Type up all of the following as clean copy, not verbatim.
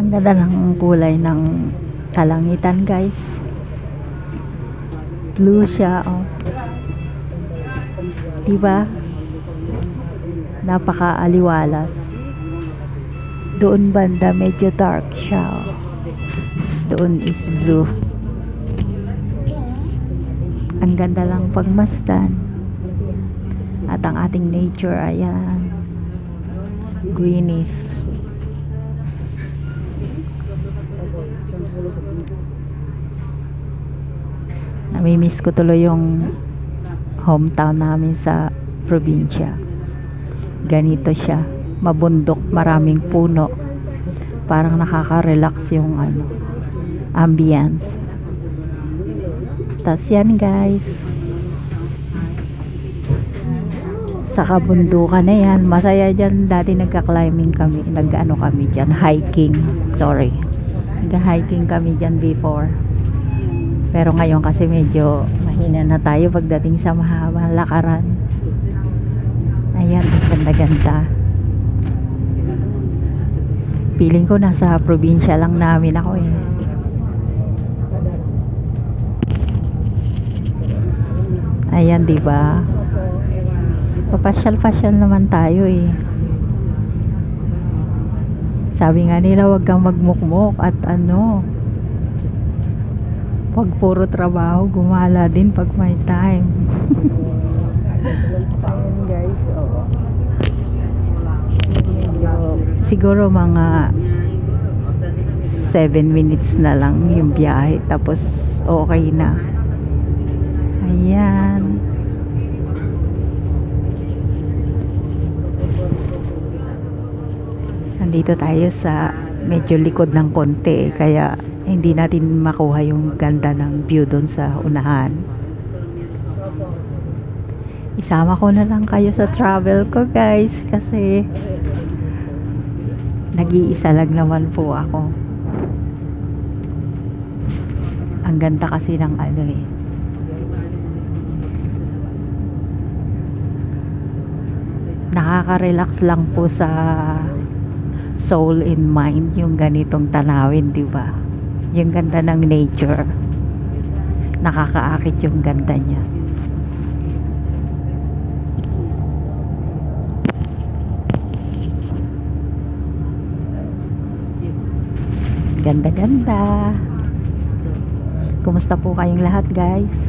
Ang ganda ng kulay ng kalangitan, guys. Blue siya, oh. Diba? Napaka-aliwalas. Doon banda medyo dark siya, oh. Doon is blue. Ang ganda lang pagmasdan. At ang ating nature, ayan, greenish. Namimiss ko tuloy yung hometown namin sa probinsya. Ganito siya, mabundok, maraming puno, parang nakaka-relax yung ambience. Tas yan, guys, sa kabundukan na yan, masaya dyan. Dati nagka-climbing kami, kami dyan, hiking, nagka-hiking kami dyan before. Pero ngayon kasi medyo mahina na tayo pagdating sa mahabang lakaran. Ayan, ganda-ganda. Feeling ko nasa probinsya lang namin ako eh. Ayan, diba? Papasyal-pasyal naman tayo eh. Sabi nga nila, wag kang magmukmok at pag puro trabaho, gumala din pag may time. Guys, oh. Siguro mga 7 minutes na lang yung biyahe, tapos okay na. Ayan. Nandito tayo sa medyo likod ng konti, kaya hindi natin makuha yung ganda ng view doon sa unahan. Isama ko na lang kayo sa travel ko, guys, kasi nag-iisa lang naman po ako. Ang ganda kasi ng nakaka-relax lang po sa soul and mind yung ganitong tanawin, diba? Yung ganda ng nature, nakakaakit yung ganda niya. Ganda-ganda. Kumusta po kayong lahat, guys?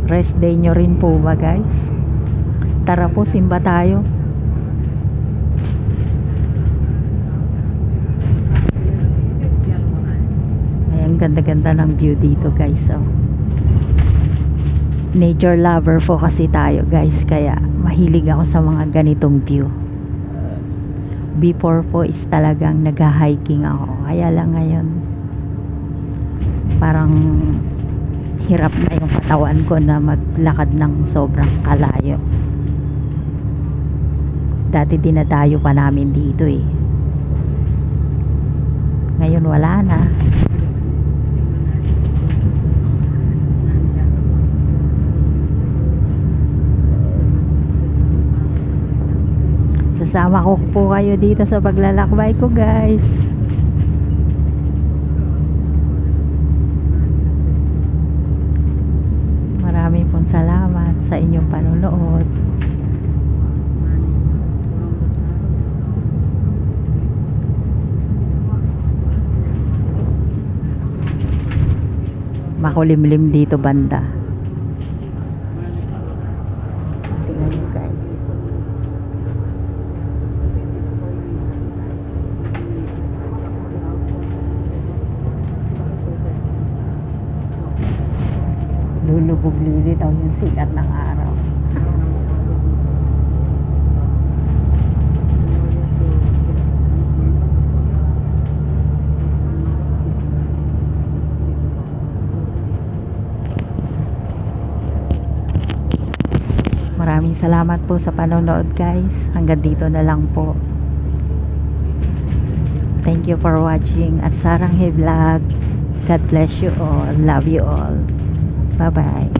Rest day nyo rin po ba, guys? Tara po, simba tayo. Ayan, ganda-ganda ng view dito, guys. So, nature lover po kasi tayo, guys, kaya mahilig ako sa mga ganitong view. Before po is talagang nag-hiking ako, kaya lang ngayon parang hirap na yung katawan ko na maglakad ng sobrang kalayo. Dati dinadayo pa namin dito eh. Ngayon wala na. Sasama ko po kayo dito sa paglalakbay ko, guys. Maraming pong salamat sa inyong panonood. Makulimlim dito banda. Tingnan nyo, guys. Lulubog lilitaw yung sikat ng araw. Maraming salamat po sa panonood, guys. Hanggang dito na lang po. Thank you for watching at Saranghe Vlog. God bless you all. Love you all. Bye-bye.